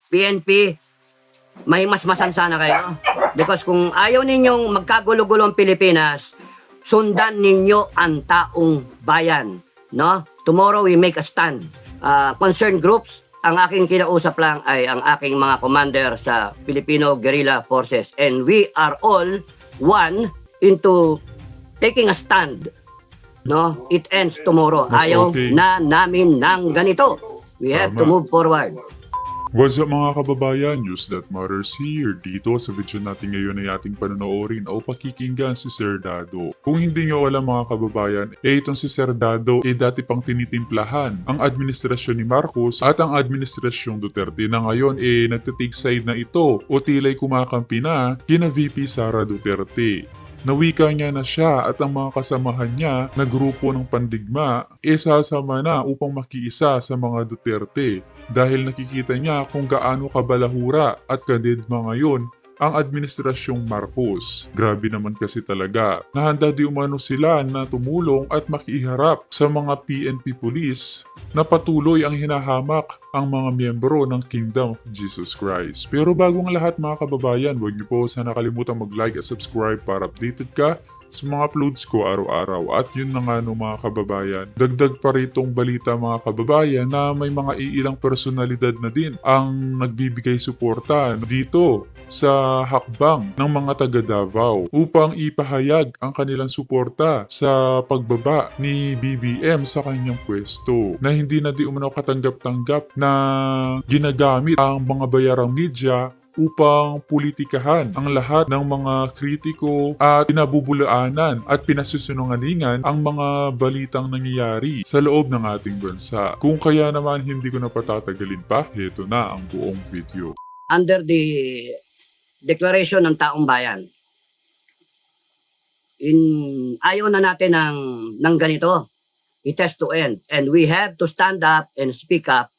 PNP, may masmasan sana kayo. Because kung ayaw ninyong magkagulo-gulo ang Pilipinas, sundan ninyo ang taong bayan. No? Tomorrow we make a stand. Concerned groups, ang aking kinausap lang ay ang aking mga commander sa Filipino Guerrilla Forces. And we are all one into taking a stand. No? It ends tomorrow. Mas Ayaw okay. na namin ng ganito. We have to Tama. move forward. What's up mga kababayan? News That Matters here. Dito sa video natin ngayon ay ating panonoorin o pakikinggan si Sir Dado. Kung hindi nyo alam mga kababayan, itong si Sir Dado dati pang tinitimplahan ang administrasyon ni Marcos at ang administrasyong Duterte na ngayon nagtitake side na ito o tila'y kumakampi na kina VP Sara Duterte. Nawika niya na siya at ang mga kasamahan niya na grupo ng pandigma sasama na upang makiisa sa mga Duterte dahil nakikita niya kung gaano kabalahura at kadedma ngayon ang administrasyong Marcos. Grabe naman kasi talaga. Nahanda di umano sila na tumulong at makiharap sa mga PNP police na patuloy ang hinahamak ang mga miyembro ng Kingdom of Jesus Christ. Pero bago ang lahat mga kababayan, huwag niyo po sana nakalimutan mag-like at subscribe para updated ka sa mga uploads ko araw-araw. At yun na nga no mga kababayan, dagdag pa ritong balita mga kababayan na may mga iilang personalidad na din ang nagbibigay suporta dito sa hakbang ng mga taga Davao upang ipahayag ang kanilang suporta sa pagbaba ni BBM sa kanyang pwesto na hindi na di umano katanggap-tanggap na ginagamit ang mga bayarang media upang politikahan ang lahat ng mga kritiko at pinabubulaanan at pinasusunungalingan ang mga balitang nangyayari sa loob ng ating bansa. Kung kaya naman hindi ko na patatagalin pa, heto na ang buong video. Under the declaration ng taong bayan, ayaw na natin ng ganito. It has to end. And we have to stand up and speak up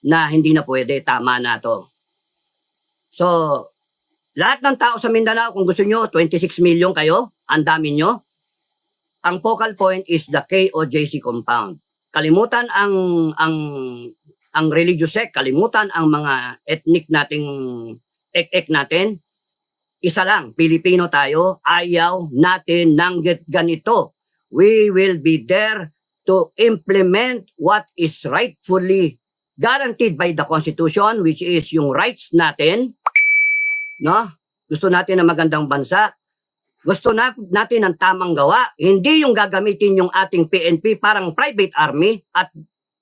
na hindi na pwede, tama na to. So, lahat ng tao sa Mindanao, kung gusto nyo, 26 million kayo, ang dami nyo. Ang focal point is the KOJC compound. Kalimutan ang religious sect, kalimutan ang mga ethnic nating ek-ek natin. Isa lang, Pilipino tayo, ayaw natin ng ganito. We will be there to implement what is rightfully guaranteed by the Constitution, which is yung rights natin. No? Gusto natin ng magandang bansa. Gusto natin ng tamang gawa. Hindi yung gagamitin yung ating PNP parang private army at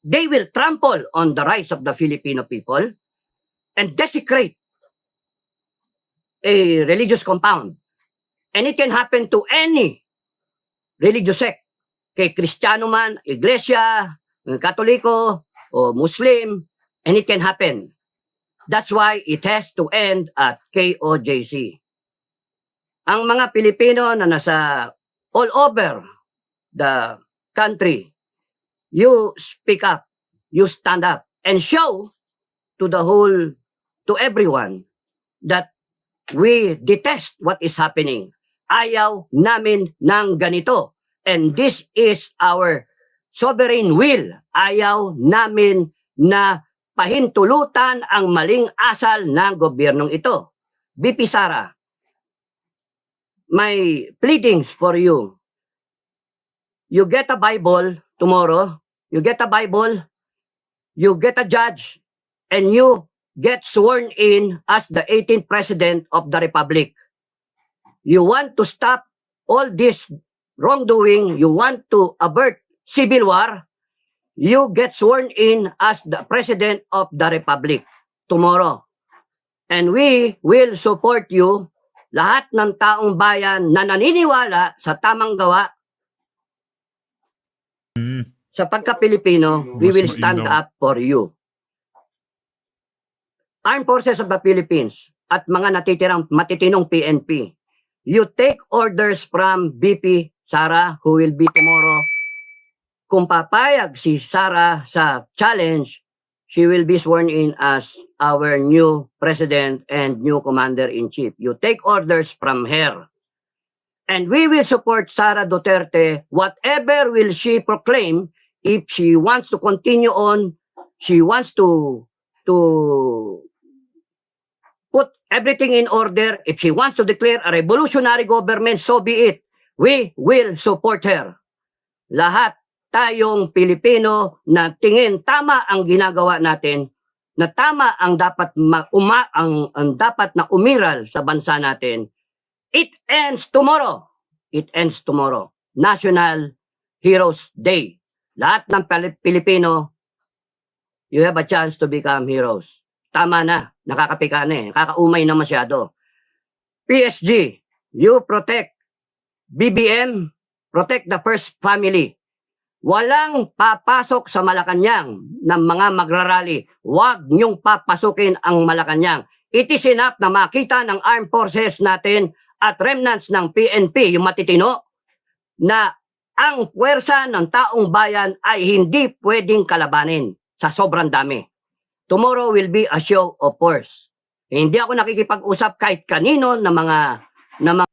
they will trample on the rights of the Filipino people and desecrate a religious compound. And it can happen to any religious sect. Kay Kristiyano man, Iglesia, Katoliko, o Muslim, and it can happen. That's why it has to end at KOJC. Ang mga Pilipino na nasa all over the country, you speak up, you stand up, and show to to everyone that we detest what is happening. Ayaw namin ng ganito. And this is our sovereign will. Ayaw namin na pahintulutan ang maling asal ng gobyernong ito. BP Sara, my pleadings for you. You get a Bible tomorrow, you get a Bible, you get a judge, and you get sworn in as the 18th President of the Republic. You want to stop all this wrongdoing, you want to avert civil war, you get sworn in as the President of the Republic tomorrow. And we will support you, lahat ng taong bayan na naniniwala sa tamang gawa. Sa pagka-Pilipino, we Mas will stand mainam. up for you. Armed Forces of the Philippines at mga natitirang matitinong PNP, you take orders from BP Sara, who will be tomorrow. Kung papayag si Sara sa challenge, she will be sworn in as our new president and new commander-in-chief. You take orders from her. And we will support Sara Duterte, whatever will she proclaim. If she wants to continue on, she wants to everything in order. If she wants to declare a revolutionary government, so be it. We will support her. Lahat tayong Pilipino na tingin tama ang ginagawa natin, na tama ang dapat ang dapat na umiral sa bansa natin. It ends tomorrow. It ends tomorrow. National Heroes Day. Lahat ng Pilipino, you have a chance to become heroes. Tama na. Nakakapika na eh. Nakakaumay na masyado. PSG, you protect. BBM, protect the first family. Walang papasok sa Malacanang ng mga magrarally. Huwag niyong papasukin ang Malacanang. It is enough na makita ng armed forces natin at remnants ng PNP, yung matitino, na ang puwersa ng taong bayan ay hindi pwedeng kalabanin sa sobrang dami. Tomorrow will be a show of force. Hindi ako nakikipag-usap kahit kanino na mga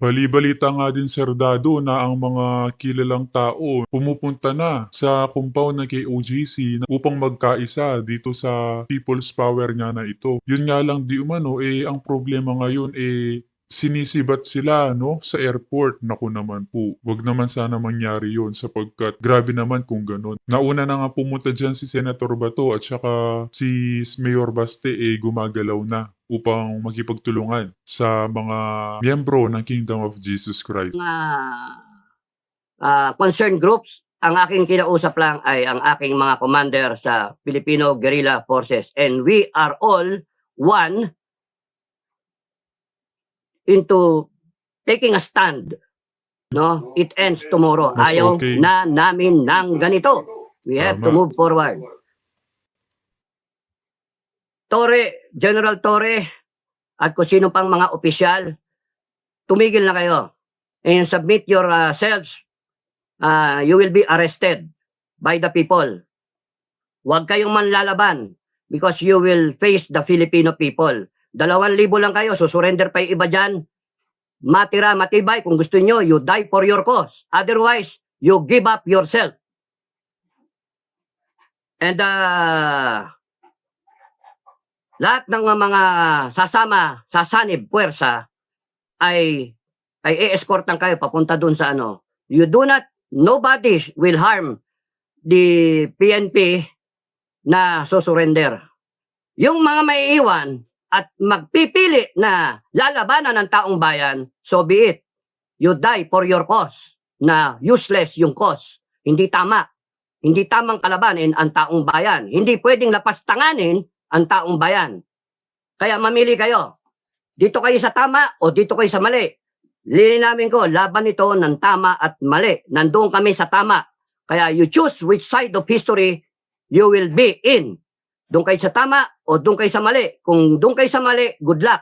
Bali-balita nga din, Sir Dado, na ang mga kilalang tao pumupunta na sa compound ng KOJC upang magkaisa dito sa People's Power nga na ito. Yun nga lang di umano, ang problema ngayon sinisibat sila sa airport. Naku naman po, wag naman sana mangyari yun sapagkat grabe naman kung ganun. Nauna na nga pumunta dyan si Senator Bato at saka si Mayor Baste gumagalaw na upang makipagtulungan sa mga miyembro ng Kingdom of Jesus Christ. concerned groups. Ang aking kinausap lang ay ang aking mga commander sa Filipino Guerrilla Forces. And we are all one into taking a stand. No? It ends tomorrow. Mas Ayaw okay. na namin ng ganito. We have to Tama. move forward. General Torre, at kung sino pang mga opisyal, tumigil na kayo and submit yourselves. You will be arrested by the people. Huwag kayong manlalaban because you will face the Filipino people. 2,000 lang kayo, susurrender pa yung iba dyan. Matira, matibay, kung gusto nyo, you die for your cause. Otherwise, you give up yourself. And lahat ng mga sasama, sasanib, puwersa, ay i-escortan kayo papunta dun sa ano. Nobody will harm the PNP na susurrender. Yung mga maiiwan at magpipili na lalabanan ng taong bayan, so be it. You die for your cause na useless yung cause. Hindi tama. Hindi tamang kalabanin ang taong bayan. Hindi pwedeng lapastanganin ang taong bayan. Kaya mamili kayo. Dito kayo sa tama o dito kayo sa mali. Lininamin ko, laban ito ng tama at mali. Nandoon kami sa tama. Kaya you choose which side of history you will be in. Doon kayo sa tama o doon kayo sa mali. Kung doon kayo sa mali, good luck.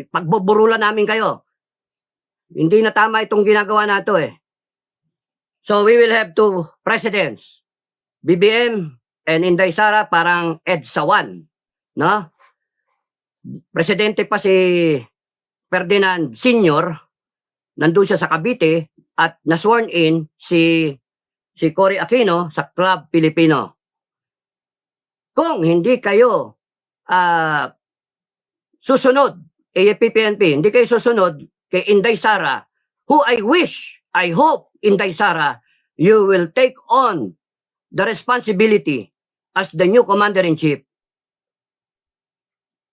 Pagbuburulan namin kayo. Hindi na tama itong ginagawa nato eh. So we will have two presidents. BBM and Inday Sara parang EDSA 1. No? Presidente pa si Ferdinand Sr. Nandun siya sa Cavite at na-sworn in si Cory Aquino sa Club Filipino. Kung hindi kayo susunod, AFP-PNP, hindi kayo susunod kay Inday Sara, who I hope, Inday Sara, you will take on the responsibility as the new Commander-in-Chief.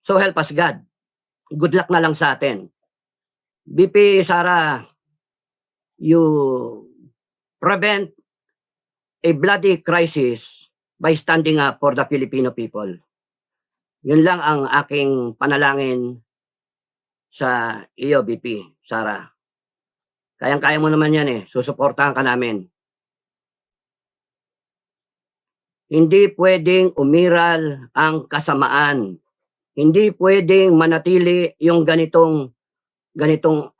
So help us God. Good luck na lang sa atin. BP Sara, you prevent a bloody crisis by standing up for the Filipino people. Yun lang ang aking panalangin sa iyo, BP Sara. Kayang-kaya mo naman yan eh. Susuportahan ka namin. Hindi pwedeng umiral ang kasamaan. Hindi pwedeng manatili yung ganitong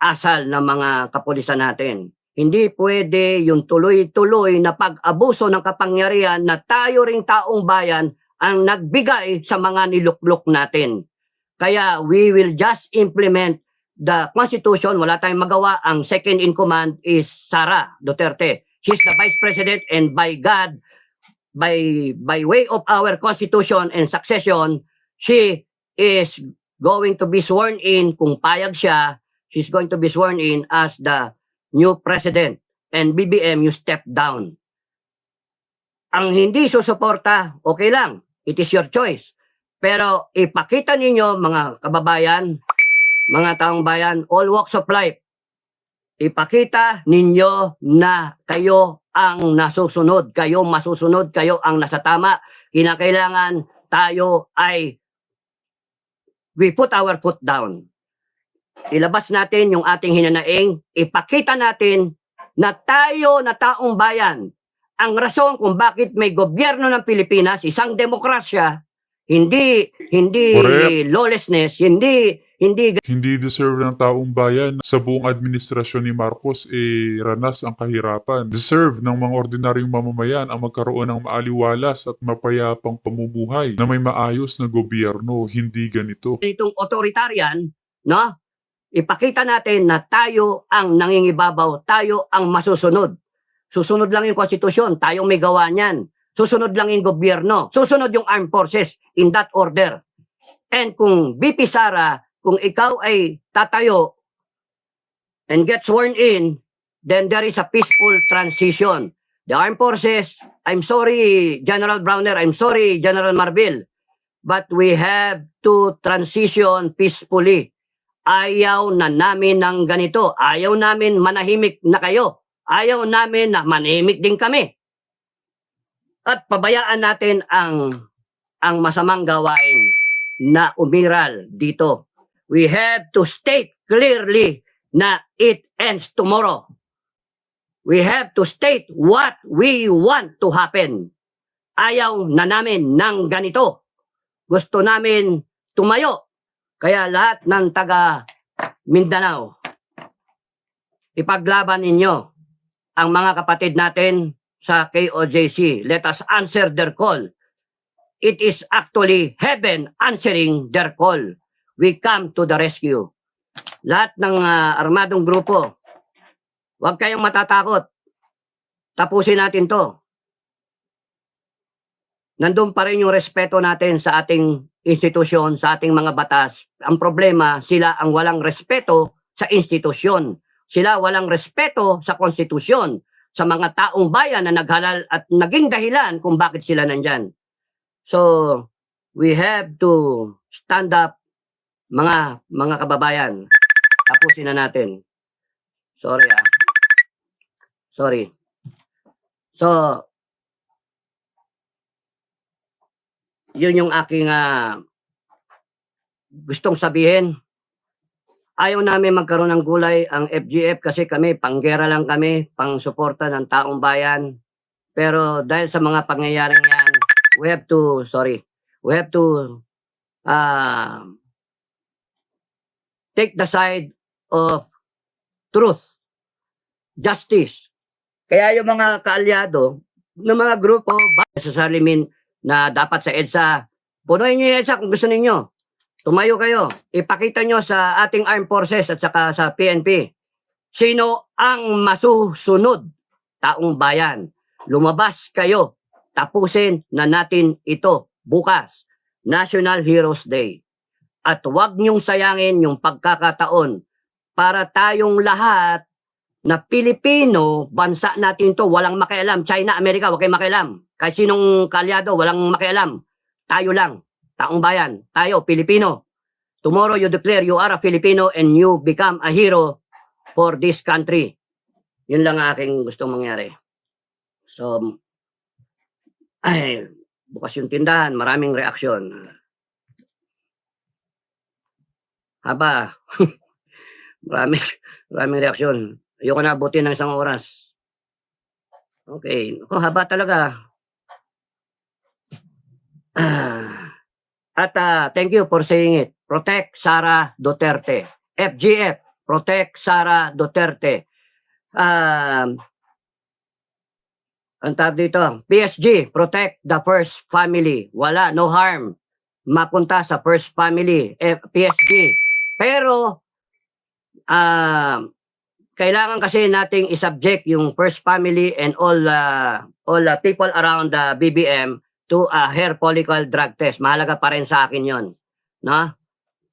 asal ng mga kapulisan natin. Hindi pwede yung tuloy-tuloy na pag-abuso ng kapangyarihan na tayo ring taong bayan ang nagbigay sa mga niluklok natin. Kaya we will just implement the Constitution. Wala tayong magawa. Ang second in command is Sara Duterte. She's the Vice President and by God, by way of our Constitution and succession, she is going to be sworn in, kung payag siya, she's going to be sworn in as the new president. And BBM, you step down. Ang hindi susuporta, okay lang. It is your choice. Pero ipakita ninyo, mga kababayan, mga taong bayan, all walks of life, ipakita ninyo na kayo ang nasusunod, kayo masusunod, kayo ang nasa tama. Kinakailangan tayo ay we put our foot down. Ilabas natin yung ating hinanaing, ipakita natin na tayo na taong bayan, ang rason kung bakit may gobyerno ng Pilipinas, isang demokrasya, hindi Correct. lawlessness, hindi Hindi deserve ng taong bayan sa buong administrasyon ni Marcos ranas ang kahirapan. Deserve ng mga ordinaryong mamamayan ang magkaroon ng maaliwalas at mapayapang pamumuhay na may maayos na gobyerno, hindi ganito. ganitong authoritarian, no? Ipakita natin na tayo ang nangingibabaw, tayo ang masusunod. Susunod lang yung konstitusyon, tayong may gawa niyan. Susunod lang yung gobyerno, susunod yung armed forces in that order. And kung BP Sara, kung ikaw ay tatayo and get sworn in, then there is a peaceful transition. The armed forces, I'm sorry General Browner, I'm sorry General Marbil, but we have to transition peacefully. Ayaw na namin ng ganito. Ayaw namin manahimik na kayo. Ayaw namin na manahimik din kami. At pabayaan natin ang masamang gawain na umiral dito. We have to state clearly na it ends tomorrow. We have to state what we want to happen. Ayaw na namin ng ganito. Gusto namin tumayo. Kaya lahat ng taga Mindanao, ipaglaban ninyo ang mga kapatid natin sa KOJC. Let us answer their call. It is actually heaven answering their call. We come to the rescue. Lahat ng armadong grupo, huwag kayong matatakot. Tapusin natin to. Nandun pa rin yung respeto natin sa ating institusyon, sa ating mga batas. Ang problema, sila ang walang respeto sa institusyon. Sila walang respeto sa konstitusyon, sa mga taong bayan na naghalal at naging dahilan kung bakit sila nandyan. So, we have to stand up, mga kababayan. Tapusin na natin. Sorry. So, yun yung aking gustong sabihin. Ayaw namin magkaroon ng gulay ang FGF kasi kami, panggera lang kami, pang suporta ng taong bayan. Pero dahil sa mga pangyayaring yan, we have to take the side of truth, justice. Kaya yung mga kaalyado ng mga grupo, sa Salimin na dapat sa EDSA, punuin nyo yung EDSA kung gusto ninyo. Tumayo kayo. Ipakita nyo sa ating armed forces at saka sa PNP. Sino ang masusunod? Taong bayan. Lumabas kayo. Tapusin na natin ito bukas. National Heroes Day. At huwag nyong sayangin yung pagkakataon para tayong lahat na Pilipino, bansa natin to, walang makialam. China, Amerika, wag kayong makialam. Kahit sinong kalyado, walang makialam. Tayo lang, taong bayan, tayo, Pilipino. Tomorrow you declare you are a Filipino and you become a hero for this country. Yun lang aking gustong mangyari. So, bukas yung tindahan, maraming reaksyon. Haba, maraming reaksyon. Ayoko na abutin ng 1 oras. Okay. Haba talaga. At thank you for saying it. Protect Sara Duterte. FGF, protect Sara Duterte. Ang tawag dito, PSG, protect the first family. Wala, no harm. Mapunta sa first family, PSG. Pero, kailangan kasi nating isubject yung first family and all people around the BBM to a hair follicle drug test. Mahalaga pa rin sa akin yon, no?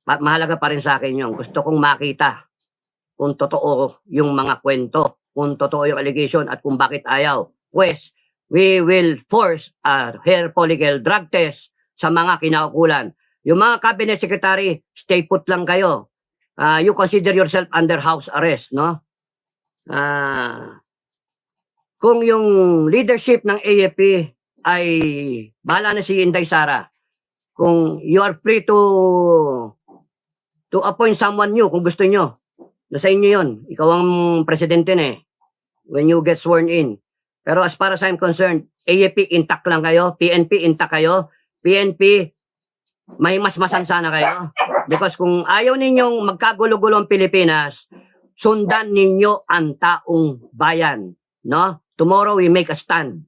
mahalaga pa rin sa akin yun. Gusto kong makita kung totoo yung mga kwento, kung totoo yung allegation at kung bakit ayaw. Pues, we will force a hair follicle drug test sa mga kinaukulan. Yung mga cabinet secretary, stay put lang kayo. You consider yourself under house arrest, no? Kung yung leadership ng AFP ay bahala na si Inday Sara, kung you are free to appoint someone new kung gusto nyo, nasa inyo yun. Ikaw ang presidente na eh, when you get sworn in. Pero as far as I'm concerned, AFP intact lang kayo, PNP intact kayo, PNP may masmasan sana kayo. Because kung ayaw ninyong magkagulo-gulo ang Pilipinas, sundan ninyo ang taong bayan. No? Tomorrow we make a stand.